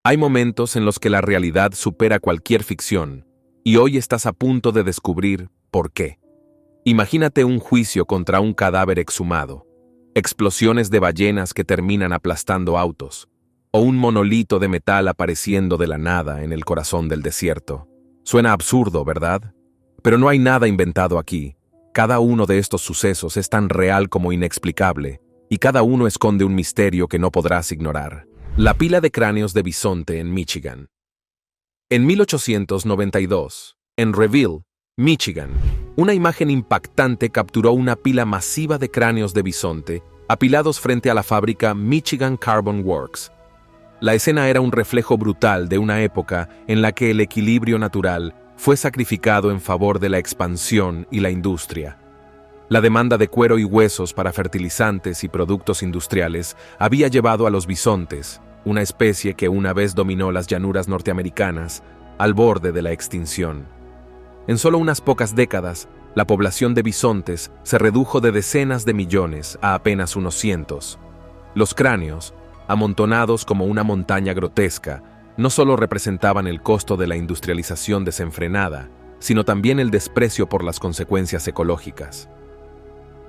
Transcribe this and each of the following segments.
Hay momentos en los que la realidad supera cualquier ficción, y hoy estás a punto de descubrir por qué. Imagínate un juicio contra un cadáver exhumado, explosiones de ballenas que terminan aplastando autos, o un monolito de metal apareciendo de la nada en el corazón del desierto. Suena absurdo, ¿verdad? Pero no hay nada inventado aquí. Cada uno de estos sucesos es tan real como inexplicable, y cada uno esconde un misterio que no podrás ignorar. La pila de cráneos de bisonte en Michigan. En 1892, en Reville, Michigan, una imagen impactante capturó una pila masiva de cráneos de bisonte apilados frente a la fábrica Michigan Carbon Works. La escena era un reflejo brutal de una época en la que el equilibrio natural fue sacrificado en favor de la expansión y la industria. La demanda de cuero y huesos para fertilizantes y productos industriales había llevado a los bisontes, una especie que una vez dominó las llanuras norteamericanas, al borde de la extinción. En solo unas pocas décadas, la población de bisontes se redujo de decenas de millones a apenas unos cientos. Los cráneos, amontonados como una montaña grotesca, no solo representaban el costo de la industrialización desenfrenada, sino también el desprecio por las consecuencias ecológicas.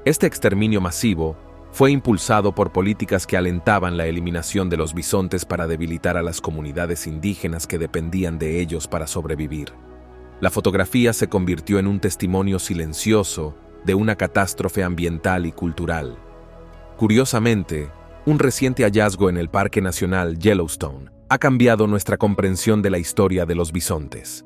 Este exterminio masivo fue impulsado por políticas que alentaban la eliminación de los bisontes para debilitar a las comunidades indígenas que dependían de ellos para sobrevivir. La fotografía se convirtió en un testimonio silencioso de una catástrofe ambiental y cultural. Curiosamente, un reciente hallazgo en el Parque Nacional Yellowstone ha cambiado nuestra comprensión de la historia de los bisontes.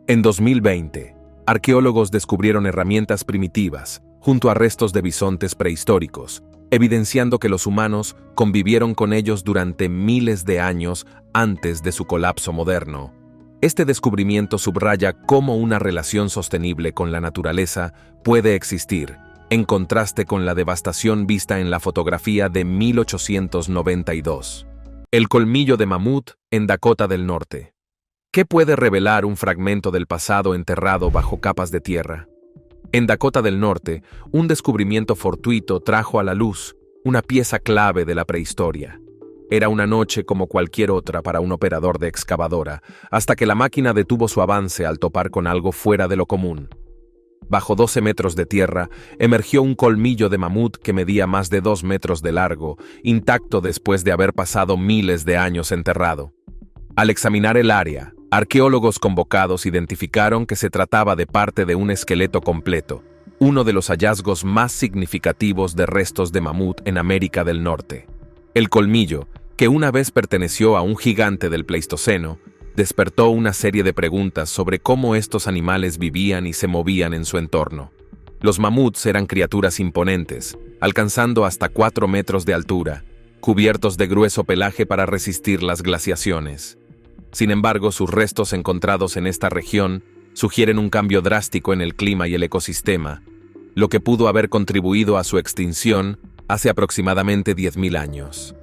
En 2020, arqueólogos descubrieron herramientas primitivas junto a restos de bisontes prehistóricos, evidenciando que los humanos convivieron con ellos durante miles de años antes de su colapso moderno. Este descubrimiento subraya cómo una relación sostenible con la naturaleza puede existir, en contraste con la devastación vista en la fotografía de 1892. El colmillo de mamut en Dakota del Norte. ¿Qué puede revelar un fragmento del pasado enterrado bajo capas de tierra? En Dakota del Norte, un descubrimiento fortuito trajo a la luz una pieza clave de la prehistoria. Era una noche como cualquier otra para un operador de excavadora, hasta que la máquina detuvo su avance al topar con algo fuera de lo común. Bajo 12 metros de tierra, emergió un colmillo de mamut que medía más de 2 metros de largo, intacto después de haber pasado miles de años enterrado. Al examinar el área, arqueólogos convocados identificaron que se trataba de parte de un esqueleto completo, uno de los hallazgos más significativos de restos de mamut en América del Norte. El colmillo, que una vez perteneció a un gigante del Pleistoceno, despertó una serie de preguntas sobre cómo estos animales vivían y se movían en su entorno. Los mamuts eran criaturas imponentes, alcanzando hasta 4 metros de altura, cubiertos de grueso pelaje para resistir las glaciaciones. Sin embargo, sus restos encontrados en esta región sugieren un cambio drástico en el clima y el ecosistema, lo que pudo haber contribuido a su extinción hace aproximadamente 10.000 años.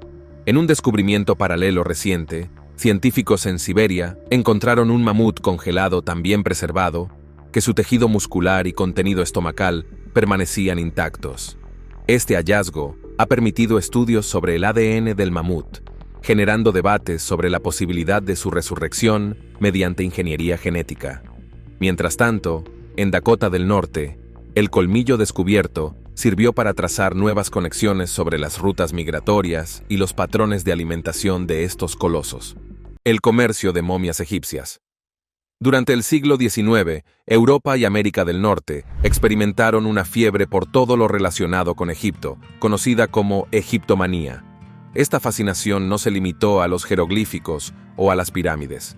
En un descubrimiento paralelo reciente, científicos en Siberia encontraron un mamut congelado tan bien preservado que su tejido muscular y contenido estomacal permanecían intactos. Este hallazgo ha permitido estudios sobre el ADN del mamut, generando debates sobre la posibilidad de su resurrección mediante ingeniería genética. Mientras tanto, en Dakota del Norte, el colmillo descubierto sirvió para trazar nuevas conexiones sobre las rutas migratorias y los patrones de alimentación de estos colosos. El comercio de momias egipcias. Durante el siglo XIX, Europa y América del Norte experimentaron una fiebre por todo lo relacionado con Egipto, conocida como egiptomanía. Esta fascinación no se limitó a los jeroglíficos o a las pirámides.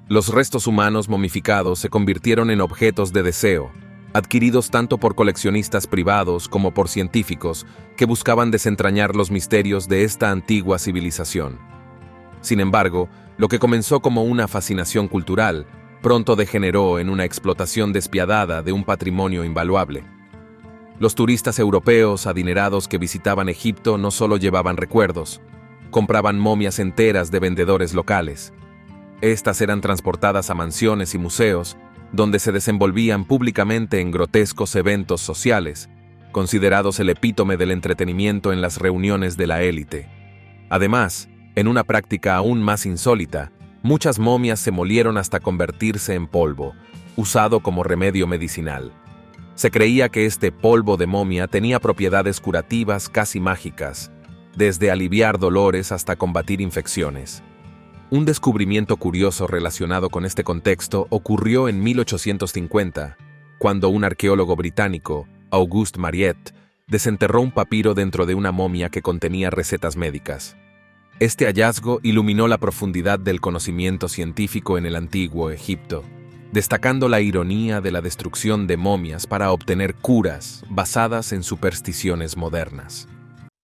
Los restos humanos momificados se convirtieron en objetos de deseo, adquiridos tanto por coleccionistas privados como por científicos que buscaban desentrañar los misterios de esta antigua civilización. Sin embargo, lo que comenzó como una fascinación cultural, pronto degeneró en una explotación despiadada de un patrimonio invaluable. Los turistas europeos adinerados que visitaban Egipto no solo llevaban recuerdos, compraban momias enteras de vendedores locales. Estas eran transportadas a mansiones y museos, donde se desenvolvían públicamente en grotescos eventos sociales, considerados el epítome del entretenimiento en las reuniones de la élite. Además, En una práctica aún más insólita, muchas momias se molieron hasta convertirse en polvo, usado como remedio medicinal. Se creía que este polvo de momia tenía propiedades curativas casi mágicas, desde aliviar dolores hasta combatir infecciones. Un descubrimiento curioso relacionado con este contexto ocurrió en 1850, cuando un arqueólogo británico, Auguste Mariette, desenterró un papiro dentro de una momia que contenía recetas médicas. Este hallazgo iluminó la profundidad del conocimiento científico en el antiguo Egipto, destacando la ironía de la destrucción de momias para obtener curas basadas en supersticiones modernas.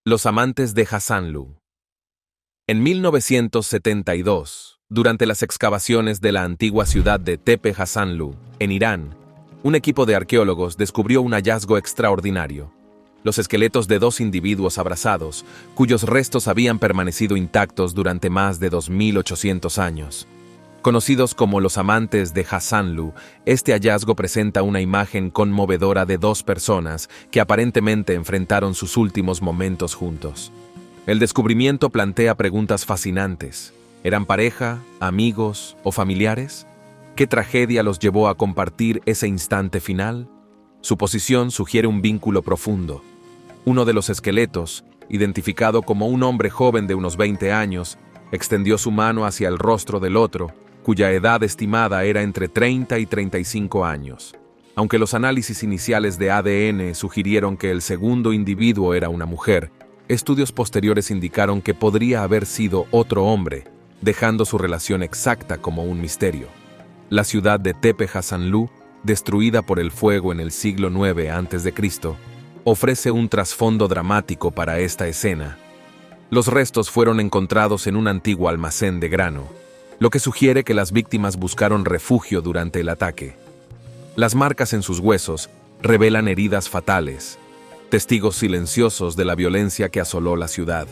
Los amantes de Hassanlu. En 1972, durante las excavaciones de la antigua ciudad de Tepe Hassanlu, en Irán, un equipo de arqueólogos descubrió un hallazgo extraordinario: los esqueletos de dos individuos abrazados, cuyos restos habían permanecido intactos durante más de 2800 años. Conocidos como los amantes de Hassanlu, este hallazgo presenta una imagen conmovedora de dos personas que aparentemente enfrentaron sus últimos momentos juntos. El descubrimiento plantea preguntas fascinantes. ¿Eran pareja, amigos o familiares? ¿Qué tragedia los llevó a compartir ese instante final? Su posición sugiere un vínculo profundo. Uno de los esqueletos, identificado como un hombre joven de unos 20 años, extendió su mano hacia el rostro del otro, cuya edad estimada era entre 30 y 35 años. Aunque los análisis iniciales de ADN sugirieron que el segundo individuo era una mujer, estudios posteriores indicaron que podría haber sido otro hombre, dejando su relación exacta como un misterio. La ciudad de Tepe Hassanlu, destruida por el fuego en el siglo IX a.C., ofrece un trasfondo dramático para esta escena. Los restos fueron encontrados en un antiguo almacén de grano, lo que sugiere que las víctimas buscaron refugio durante el ataque. Las marcas en sus huesos revelan heridas fatales, testigos silenciosos de la violencia que asoló la ciudad.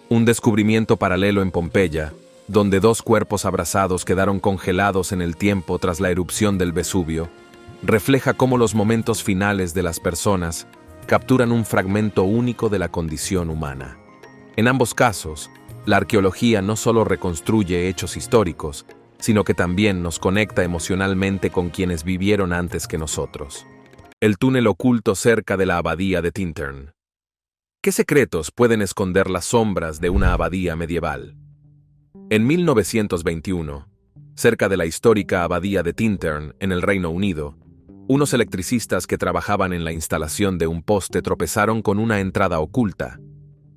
Un descubrimiento paralelo en Pompeya, donde dos cuerpos abrazados quedaron congelados en el tiempo tras la erupción del Vesubio, refleja cómo los momentos finales de las personas capturan un fragmento único de la condición humana. En ambos casos, la arqueología no solo reconstruye hechos históricos, sino que también nos conecta emocionalmente con quienes vivieron antes que nosotros. El túnel oculto cerca de la abadía de Tintern. ¿Qué secretos pueden esconder las sombras de una abadía medieval? En 1921, cerca de la histórica abadía de Tintern, en el Reino Unido, unos electricistas que trabajaban en la instalación de un poste tropezaron con una entrada oculta.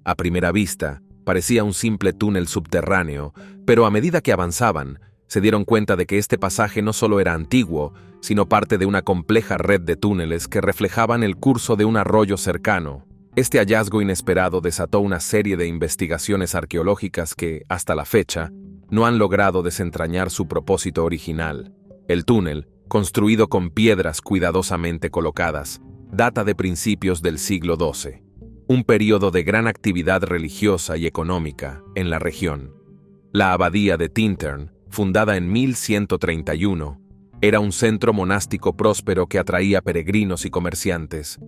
A primera vista, parecía un simple túnel subterráneo, pero a medida que avanzaban, se dieron cuenta de que este pasaje no solo era antiguo, sino parte de una compleja red de túneles que reflejaban el curso de un arroyo cercano. Este hallazgo inesperado desató una serie de investigaciones arqueológicas que, hasta la fecha, no han logrado desentrañar su propósito original. El túnel, construido con piedras cuidadosamente colocadas, data de principios del siglo XII, un período de gran actividad religiosa y económica en la región. La abadía de Tintern, fundada en 1131, era un centro monástico próspero que atraía peregrinos y comerciantes.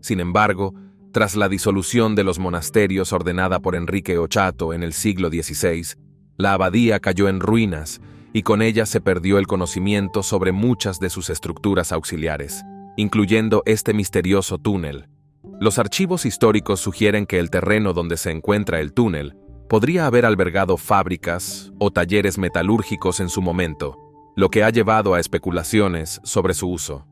Sin embargo, tras la disolución de los monasterios ordenada por Enrique VIII en el siglo XVI, la abadía cayó en ruinas y con ella se perdió el conocimiento sobre muchas de sus estructuras auxiliares, incluyendo este misterioso túnel. Los archivos históricos sugieren que el terreno donde se encuentra el túnel podría haber albergado fábricas o talleres metalúrgicos en su momento, lo que ha llevado a especulaciones sobre su uso.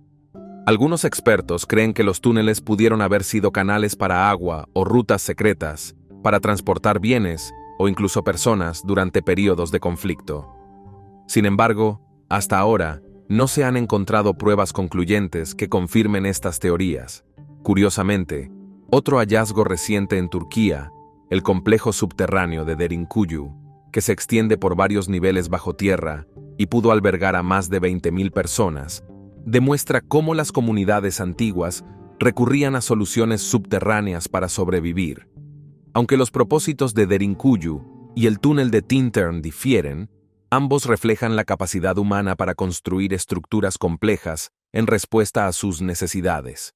Algunos expertos creen que los túneles pudieron haber sido canales para agua o rutas secretas para transportar bienes o incluso personas durante períodos de conflicto. Sin embargo, hasta ahora, no se han encontrado pruebas concluyentes que confirmen estas teorías. Curiosamente, otro hallazgo reciente en Turquía, el complejo subterráneo de Derinkuyu, que se extiende por varios niveles bajo tierra y pudo albergar a más de 20.000 personas, demuestra cómo las comunidades antiguas recurrían a soluciones subterráneas para sobrevivir. Aunque los propósitos de Derinkuyu y el túnel de Tintern difieren, ambos reflejan la capacidad humana para construir estructuras complejas en respuesta a sus necesidades.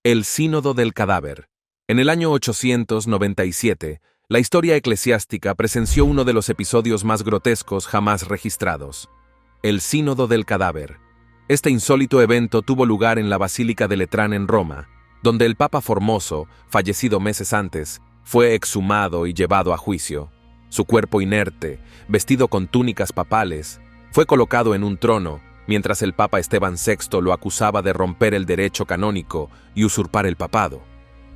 El Sínodo del Cadáver. En el año 897, La historia eclesiástica presenció uno de los episodios más grotescos jamás registrados: el Sínodo del Cadáver. Este insólito evento tuvo lugar en la Basílica de Letrán en Roma, donde el Papa Formoso, fallecido meses antes, fue exhumado y llevado a juicio. Su cuerpo inerte, vestido con túnicas papales, fue colocado en un trono, mientras el Papa Esteban VI lo acusaba de romper el derecho canónico y usurpar el papado.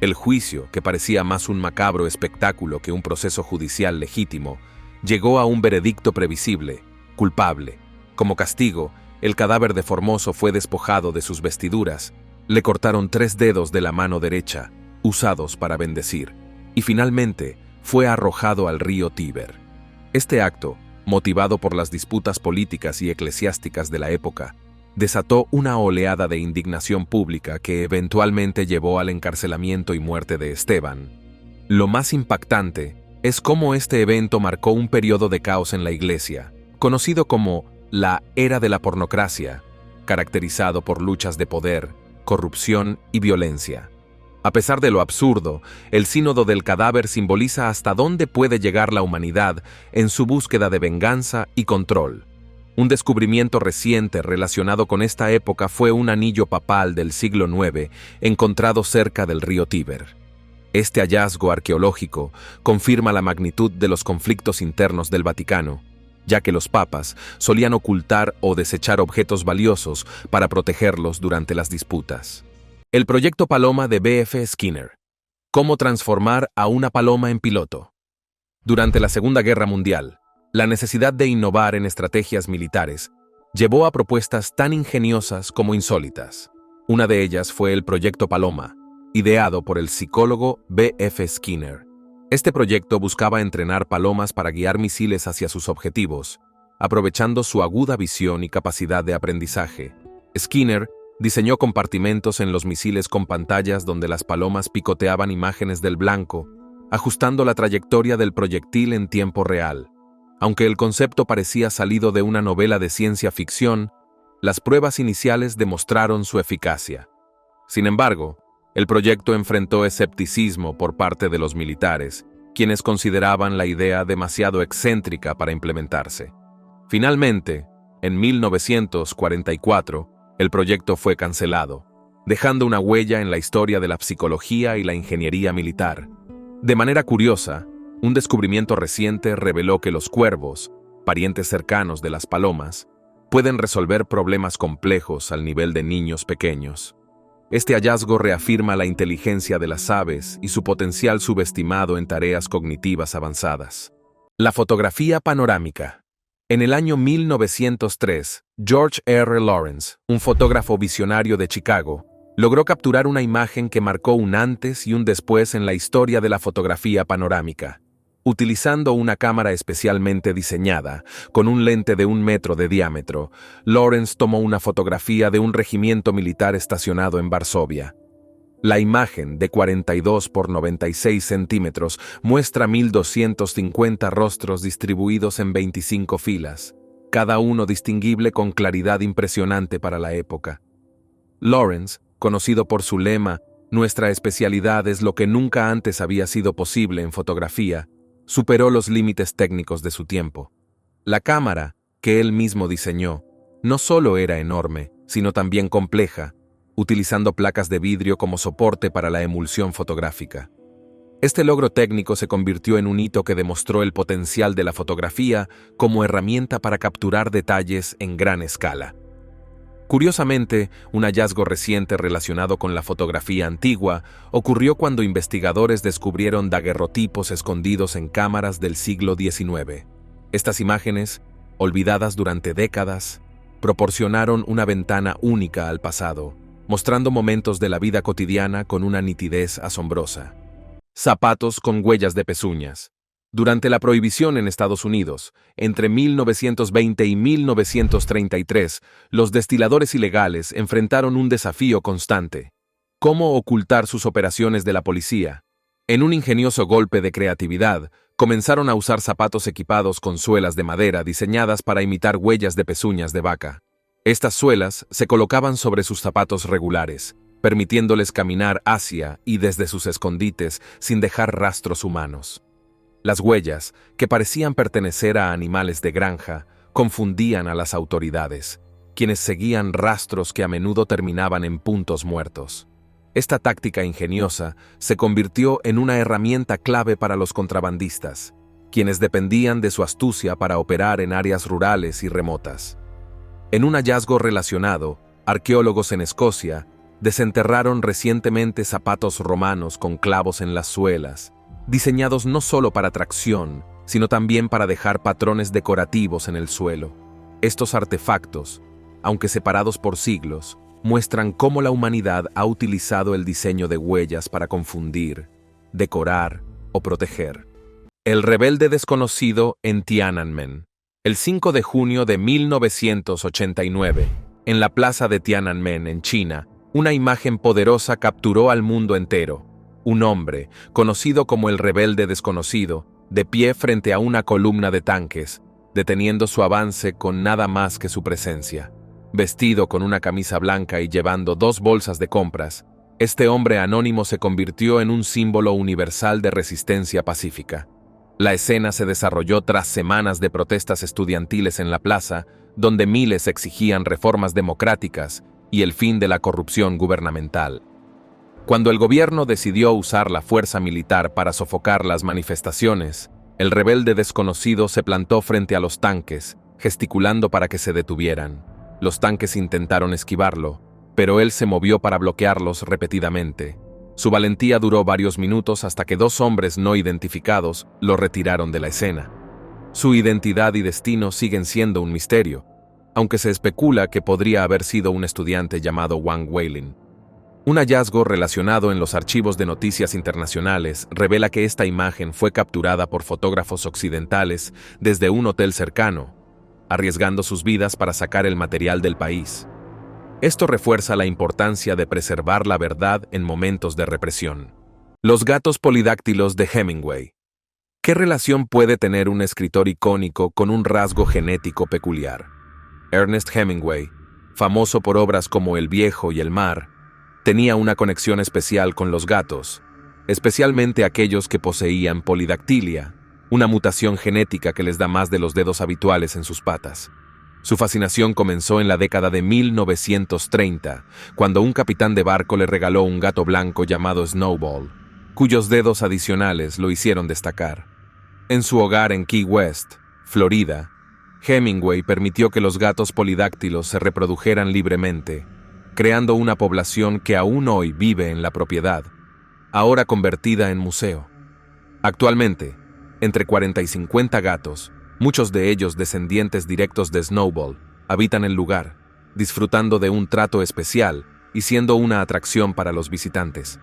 El juicio, que parecía más un macabro espectáculo que un proceso judicial legítimo, llegó a un veredicto previsible: culpable. Como castigo, el cadáver de Formoso fue despojado de sus vestiduras, le cortaron 3 dedos de la mano derecha, usados para bendecir, y finalmente fue arrojado al río Tíber. Este acto, motivado por las disputas políticas y eclesiásticas de la época, desató una oleada de indignación pública que eventualmente llevó al encarcelamiento y muerte de Esteban. Lo más impactante es cómo este evento marcó un periodo de caos en la Iglesia, conocido como la Era de la Pornocracia, caracterizado por luchas de poder, corrupción y violencia. A pesar de lo absurdo, el Sínodo del Cadáver simboliza hasta dónde puede llegar la humanidad en su búsqueda de venganza y control. Un descubrimiento reciente relacionado con esta época fue un anillo papal del siglo IX encontrado cerca del río Tíber. Este hallazgo arqueológico confirma la magnitud de los conflictos internos del Vaticano, ya que los papas solían ocultar o desechar objetos valiosos para protegerlos durante las disputas. El proyecto Paloma de B.F. Skinner. ¿Cómo transformar a una paloma en piloto? Durante la Segunda Guerra Mundial, la necesidad de innovar en estrategias militares llevó a propuestas tan ingeniosas como insólitas. Una de ellas fue el Proyecto Paloma, ideado por el psicólogo B.F. Skinner. Este proyecto buscaba entrenar palomas para guiar misiles hacia sus objetivos, aprovechando su aguda visión y capacidad de aprendizaje. Skinner diseñó compartimentos en los misiles con pantallas donde las palomas picoteaban imágenes del blanco, ajustando la trayectoria del proyectil en tiempo real. Aunque el concepto parecía salido de una novela de ciencia ficción, las pruebas iniciales demostraron su eficacia. Sin embargo, el proyecto enfrentó escepticismo por parte de los militares, quienes consideraban la idea demasiado excéntrica para implementarse. Finalmente, en 1944, el proyecto fue cancelado, dejando una huella en la historia de la psicología y la ingeniería militar. De manera curiosa, un descubrimiento reciente reveló que los cuervos, parientes cercanos de las palomas, pueden resolver problemas complejos al nivel de niños pequeños. Este hallazgo reafirma la inteligencia de las aves y su potencial subestimado en tareas cognitivas avanzadas. La fotografía panorámica. En el año 1903, George R. Lawrence, un fotógrafo visionario de Chicago, logró capturar una imagen que marcó un antes y un después en la historia de la fotografía panorámica. Utilizando una cámara especialmente diseñada, con un lente de 1 metro de diámetro, Lawrence tomó una fotografía de un regimiento militar estacionado en Varsovia. La imagen, de 42 por 96 centímetros, muestra 1.250 rostros distribuidos en 25 filas, cada uno distinguible con claridad impresionante para la época. Lawrence, conocido por su lema, "Nuestra especialidad es lo que nunca antes había sido posible en fotografía", superó los límites técnicos de su tiempo. La cámara, que él mismo diseñó, no solo era enorme, sino también compleja, utilizando placas de vidrio como soporte para la emulsión fotográfica. Este logro técnico se convirtió en un hito que demostró el potencial de la fotografía como herramienta para capturar detalles en gran escala. Curiosamente, un hallazgo reciente relacionado con la fotografía antigua ocurrió cuando investigadores descubrieron daguerrotipos escondidos en cámaras del siglo XIX. Estas imágenes, olvidadas durante décadas, proporcionaron una ventana única al pasado, mostrando momentos de la vida cotidiana con una nitidez asombrosa. Zapatos con huellas de pezuñas. Durante la prohibición en Estados Unidos, entre 1920 y 1933, los destiladores ilegales enfrentaron un desafío constante: ¿cómo ocultar sus operaciones de la policía? En un ingenioso golpe de creatividad, comenzaron a usar zapatos equipados con suelas de madera diseñadas para imitar huellas de pezuñas de vaca. Estas suelas se colocaban sobre sus zapatos regulares, permitiéndoles caminar hacia y desde sus escondites sin dejar rastros humanos. Las huellas, que parecían pertenecer a animales de granja, confundían a las autoridades, quienes seguían rastros que a menudo terminaban en puntos muertos. Esta táctica ingeniosa se convirtió en una herramienta clave para los contrabandistas, quienes dependían de su astucia para operar en áreas rurales y remotas. En un hallazgo relacionado, arqueólogos en Escocia desenterraron recientemente zapatos romanos con clavos en las suelas, diseñados no solo para tracción, sino también para dejar patrones decorativos en el suelo. Estos artefactos, aunque separados por siglos, muestran cómo la humanidad ha utilizado el diseño de huellas para confundir, decorar o proteger. El rebelde desconocido en Tiananmen. El 5 de junio de 1989, en la plaza de Tiananmen, en China, una imagen poderosa capturó al mundo entero. Un hombre, conocido como el rebelde desconocido, de pie frente a una columna de tanques, deteniendo su avance con nada más que su presencia. Vestido con una camisa blanca y llevando 2 bolsas de compras, este hombre anónimo se convirtió en un símbolo universal de resistencia pacífica. La escena se desarrolló tras semanas de protestas estudiantiles en la plaza, donde miles exigían reformas democráticas y el fin de la corrupción gubernamental. Cuando el gobierno decidió usar la fuerza militar para sofocar las manifestaciones, el rebelde desconocido se plantó frente a los tanques, gesticulando para que se detuvieran. Los tanques intentaron esquivarlo, pero él se movió para bloquearlos repetidamente. Su valentía duró varios minutos hasta que 2 hombres no identificados lo retiraron de la escena. Su identidad y destino siguen siendo un misterio, aunque se especula que podría haber sido un estudiante llamado Wang Weilin. Un hallazgo relacionado en los archivos de noticias internacionales revela que esta imagen fue capturada por fotógrafos occidentales desde un hotel cercano, arriesgando sus vidas para sacar el material del país. Esto refuerza la importancia de preservar la verdad en momentos de represión. Los gatos polidáctilos de Hemingway. ¿Qué relación puede tener un escritor icónico con un rasgo genético peculiar? Ernest Hemingway, famoso por obras como El viejo y El mar, tenía una conexión especial con los gatos, especialmente aquellos que poseían polidactilia, una mutación genética que les da más de los dedos habituales en sus patas. Su fascinación comenzó en la década de 1930, cuando un capitán de barco le regaló un gato blanco llamado Snowball, cuyos dedos adicionales lo hicieron destacar. En su hogar en Key West, Florida, Hemingway permitió que los gatos polidáctilos se reprodujeran libremente, creando una población que aún hoy vive en la propiedad, ahora convertida en museo. Actualmente, entre 40 y 50 gatos, muchos de ellos descendientes directos de Snowball, habitan el lugar, disfrutando de un trato especial y siendo una atracción para los visitantes.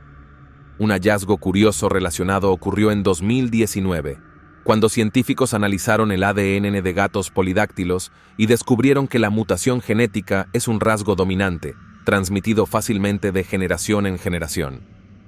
Un hallazgo curioso relacionado ocurrió en 2019, cuando científicos analizaron el ADN de gatos polidáctilos y descubrieron que la mutación genética es un rasgo dominante, transmitido fácilmente de generación en generación.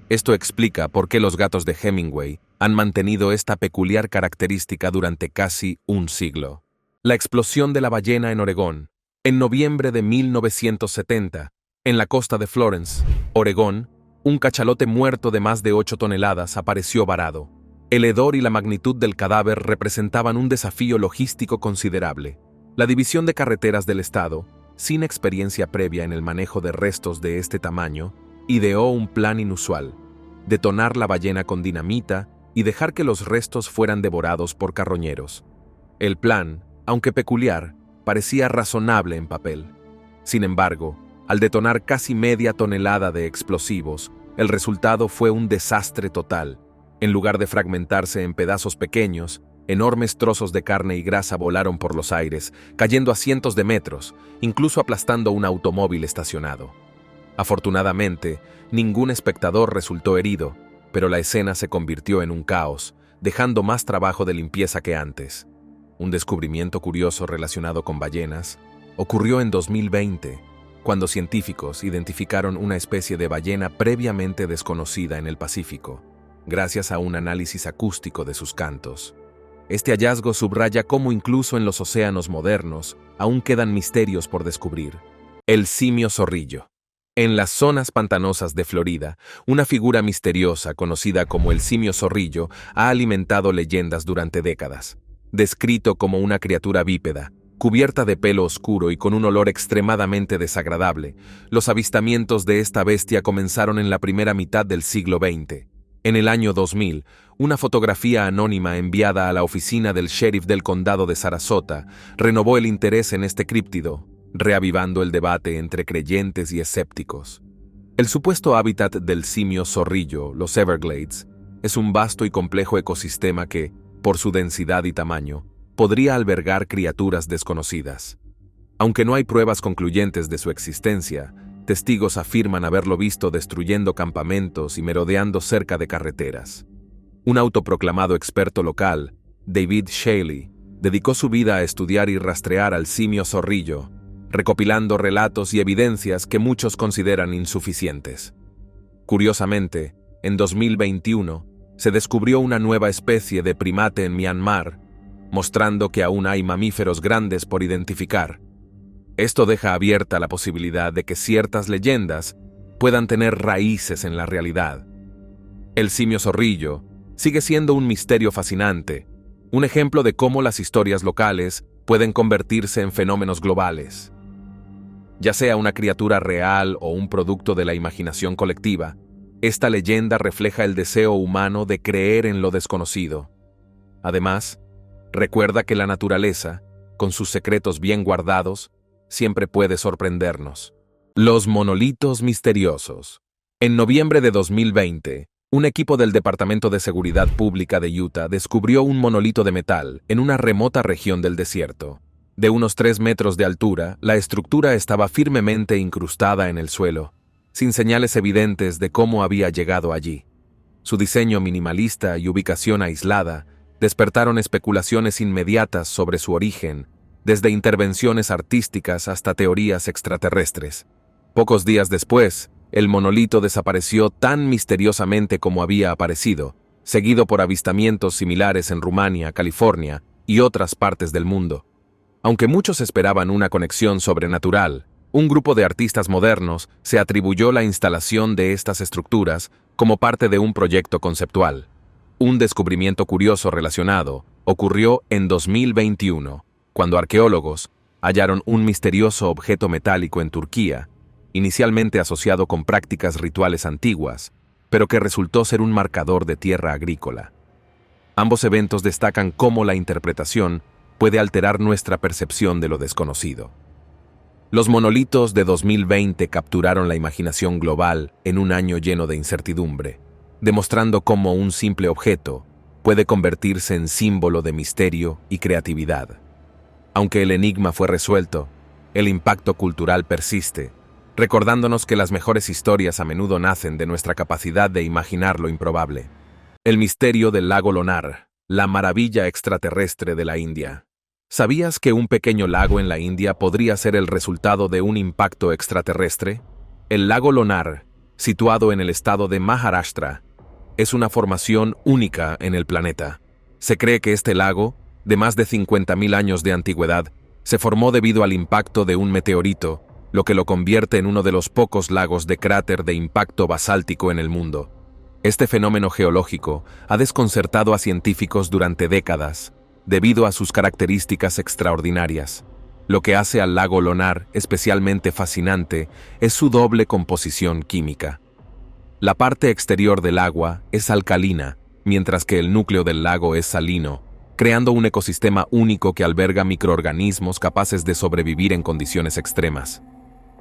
Esto explica por qué los gatos de Hemingway han mantenido esta peculiar característica durante casi un siglo. La explosión de la ballena en Oregón. En noviembre de 1970, en la costa de Florence, Oregón, un cachalote muerto de más de 8 toneladas apareció varado. El hedor y la magnitud del cadáver representaban un desafío logístico considerable. La División de Carreteras del Estado, sin experiencia previa en el manejo de restos de este tamaño, ideó un plan inusual: detonar la ballena con dinamita y dejar que los restos fueran devorados por carroñeros. El plan, aunque peculiar, parecía razonable en papel. Sin embargo, al detonar casi media tonelada de explosivos, el resultado fue un desastre total. En lugar de fragmentarse en pedazos pequeños, enormes trozos de carne y grasa volaron por los aires, cayendo a cientos de metros, incluso aplastando un automóvil estacionado. Afortunadamente, ningún espectador resultó herido, pero la escena se convirtió en un caos, dejando más trabajo de limpieza que antes. Un descubrimiento curioso relacionado con ballenas ocurrió en 2020, cuando científicos identificaron una especie de ballena previamente desconocida en el Pacífico, gracias a un análisis acústico de sus cantos. Este hallazgo subraya cómo incluso en los océanos modernos aún quedan misterios por descubrir. El simio zorrillo. En las zonas pantanosas de Florida, una figura misteriosa conocida como el simio zorrillo ha alimentado leyendas durante décadas. Descrito como una criatura bípeda, cubierta de pelo oscuro y con un olor extremadamente desagradable, los avistamientos de esta bestia comenzaron en la primera mitad del siglo XX. En el año 2000, una fotografía anónima enviada a la oficina del sheriff del condado de Sarasota renovó el interés en este críptido, reavivando el debate entre creyentes y escépticos. El supuesto hábitat del simio zorrillo, los Everglades, es un vasto y complejo ecosistema que, por su densidad y tamaño, podría albergar criaturas desconocidas. Aunque no hay pruebas concluyentes de su existencia, testigos afirman haberlo visto destruyendo campamentos y merodeando cerca de carreteras. Un autoproclamado experto local, David Shaley, dedicó su vida a estudiar y rastrear al simio zorrillo, recopilando relatos y evidencias que muchos consideran insuficientes. Curiosamente, en 2021, se descubrió una nueva especie de primate en Myanmar, mostrando que aún hay mamíferos grandes por identificar. Esto deja abierta la posibilidad de que ciertas leyendas puedan tener raíces en la realidad. El simio zorrillo sigue siendo un misterio fascinante, un ejemplo de cómo las historias locales pueden convertirse en fenómenos globales. Ya sea una criatura real o un producto de la imaginación colectiva, esta leyenda refleja el deseo humano de creer en lo desconocido. Además, recuerda que la naturaleza, con sus secretos bien guardados, siempre puede sorprendernos. Los monolitos misteriosos. En noviembre de 2020, un equipo del Departamento de Seguridad Pública de Utah descubrió un monolito de metal en una remota región del desierto. De unos 3 metros de altura, la estructura estaba firmemente incrustada en el suelo, sin señales evidentes de cómo había llegado allí. Su diseño minimalista y ubicación aislada despertaron especulaciones inmediatas sobre su origen, desde intervenciones artísticas hasta teorías extraterrestres. Pocos días después, el monolito desapareció tan misteriosamente como había aparecido, seguido por avistamientos similares en Rumania, California y otras partes del mundo. Aunque muchos esperaban una conexión sobrenatural, un grupo de artistas modernos se atribuyó la instalación de estas estructuras como parte de un proyecto conceptual. Un descubrimiento curioso relacionado ocurrió en 2021, cuando arqueólogos hallaron un misterioso objeto metálico en Turquía, inicialmente asociado con prácticas rituales antiguas, pero que resultó ser un marcador de tierra agrícola. Ambos eventos destacan cómo la interpretación puede alterar nuestra percepción de lo desconocido. Los monolitos de 2020 capturaron la imaginación global en un año lleno de incertidumbre, demostrando cómo un simple objeto puede convertirse en símbolo de misterio y creatividad. Aunque el enigma fue resuelto, el impacto cultural persiste, recordándonos que las mejores historias a menudo nacen de nuestra capacidad de imaginar lo improbable. El misterio del lago Lonar, la maravilla extraterrestre de la India. ¿Sabías que un pequeño lago en la India podría ser el resultado de un impacto extraterrestre? El lago Lonar, situado en el estado de Maharashtra, es una formación única en el planeta. Se cree que este lago, de más de 50.000 años de antigüedad, se formó debido al impacto de un meteorito, lo que lo convierte en uno de los pocos lagos de cráter de impacto basáltico en el mundo. Este fenómeno geológico ha desconcertado a científicos durante décadas, debido a sus características extraordinarias. Lo que hace al lago Lonar especialmente fascinante es su doble composición química. La parte exterior del agua es alcalina, mientras que el núcleo del lago es salino, creando un ecosistema único que alberga microorganismos capaces de sobrevivir en condiciones extremas.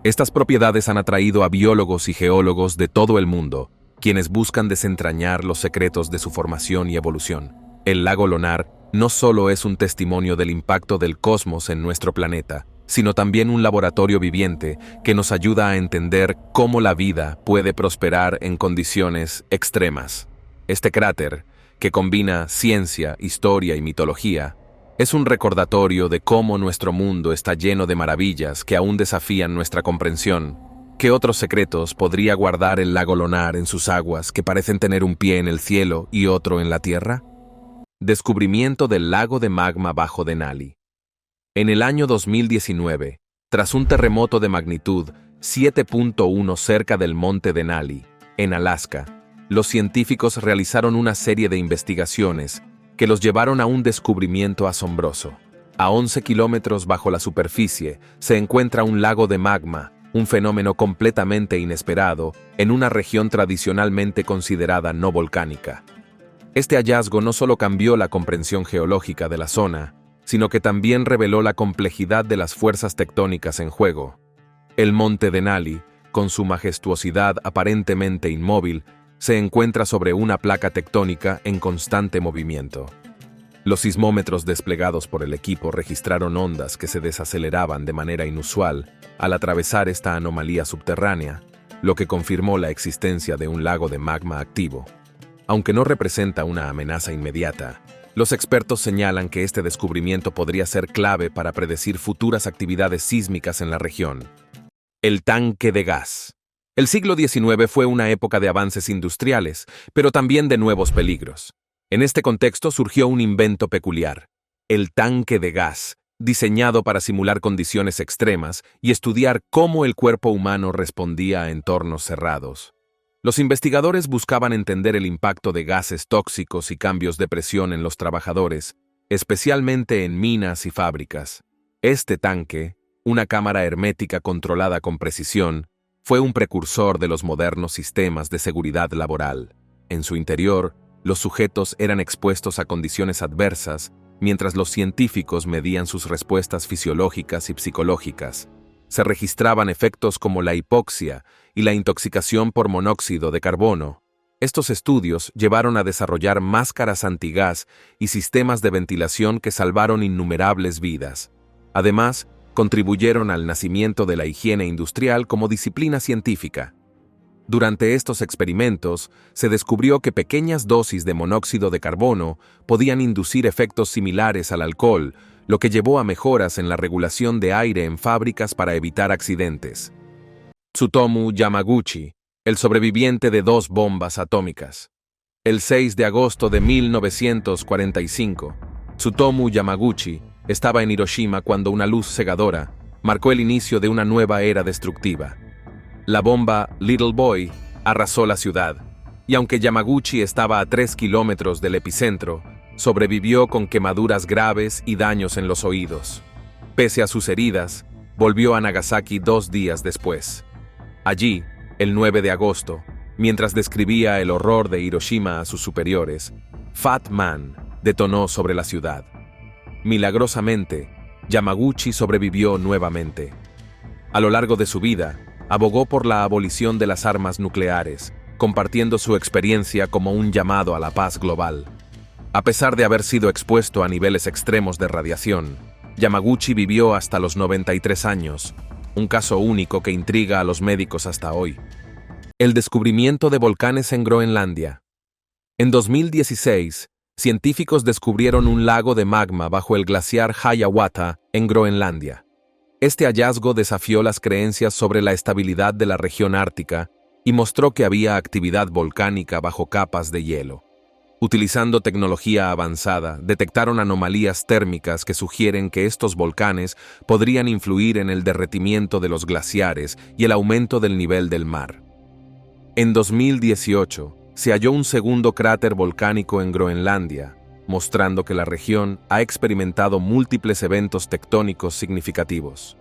Estas propiedades han atraído a biólogos y geólogos de todo el mundo, quienes buscan desentrañar los secretos de su formación y evolución. El lago Lonar no solo es un testimonio del impacto del cosmos en nuestro planeta, sino también un laboratorio viviente que nos ayuda a entender cómo la vida puede prosperar en condiciones extremas. Este cráter, que combina ciencia, historia y mitología, es un recordatorio de cómo nuestro mundo está lleno de maravillas que aún desafían nuestra comprensión. ¿Qué otros secretos podría guardar el lago Lonar en sus aguas que parecen tener un pie en el cielo y otro en la tierra? Descubrimiento del lago de magma bajo Denali. En el año 2019, tras un terremoto de magnitud 7.1 cerca del monte Denali, en Alaska, los científicos realizaron una serie de investigaciones que los llevaron a un descubrimiento asombroso. A 11 kilómetros bajo la superficie se encuentra un lago de magma, un fenómeno completamente inesperado en una región tradicionalmente considerada no volcánica. Este hallazgo no solo cambió la comprensión geológica de la zona, sino que también reveló la complejidad de las fuerzas tectónicas en juego. El monte Denali, con su majestuosidad aparentemente inmóvil, se encuentra sobre una placa tectónica en constante movimiento. Los sismómetros desplegados por el equipo registraron ondas que se desaceleraban de manera inusual al atravesar esta anomalía subterránea, lo que confirmó la existencia de un lago de magma activo. Aunque no representa una amenaza inmediata, los expertos señalan que este descubrimiento podría ser clave para predecir futuras actividades sísmicas en la región. El tanque de gas. El siglo XIX fue una época de avances industriales, pero también de nuevos peligros. En este contexto surgió un invento peculiar, el tanque de gas, diseñado para simular condiciones extremas y estudiar cómo el cuerpo humano respondía a entornos cerrados. Los investigadores buscaban entender el impacto de gases tóxicos y cambios de presión en los trabajadores, especialmente en minas y fábricas. Este tanque, una cámara hermética controlada con precisión, fue un precursor de los modernos sistemas de seguridad laboral. En su interior, los sujetos eran expuestos a condiciones adversas, mientras los científicos medían sus respuestas fisiológicas y psicológicas. Se registraban efectos como la hipoxia y la intoxicación por monóxido de carbono. Estos estudios llevaron a desarrollar máscaras antigás y sistemas de ventilación que salvaron innumerables vidas. Además, contribuyeron al nacimiento de la higiene industrial como disciplina científica. Durante estos experimentos, se descubrió que pequeñas dosis de monóxido de carbono podían inducir efectos similares al alcohol, lo que llevó a mejoras en la regulación de aire en fábricas para evitar accidentes. Tsutomu Yamaguchi, el sobreviviente de 2 bombas atómicas. El 6 de agosto de 1945, Tsutomu Yamaguchi estaba en Hiroshima cuando una luz cegadora marcó el inicio de una nueva era destructiva. La bomba Little Boy arrasó la ciudad, y aunque Yamaguchi estaba a 3 kilómetros del epicentro, sobrevivió con quemaduras graves y daños en los oídos. Pese a sus heridas, volvió a Nagasaki 2 días después. Allí, el 9 de agosto, mientras describía el horror de Hiroshima a sus superiores, Fat Man detonó sobre la ciudad. Milagrosamente, Yamaguchi sobrevivió nuevamente. A lo largo de su vida, abogó por la abolición de las armas nucleares, compartiendo su experiencia como un llamado a la paz global. A pesar de haber sido expuesto a niveles extremos de radiación, Yamaguchi vivió hasta los 93 años, un caso único que intriga a los médicos hasta hoy. El descubrimiento de volcanes en Groenlandia. En 2016, científicos descubrieron un lago de magma bajo el glaciar Hiawatha en Groenlandia. Este hallazgo desafió las creencias sobre la estabilidad de la región ártica y mostró que había actividad volcánica bajo capas de hielo. Utilizando tecnología avanzada, detectaron anomalías térmicas que sugieren que estos volcanes podrían influir en el derretimiento de los glaciares y el aumento del nivel del mar. En 2018, se halló un segundo cráter volcánico en Groenlandia, mostrando que la región ha experimentado múltiples eventos tectónicos significativos.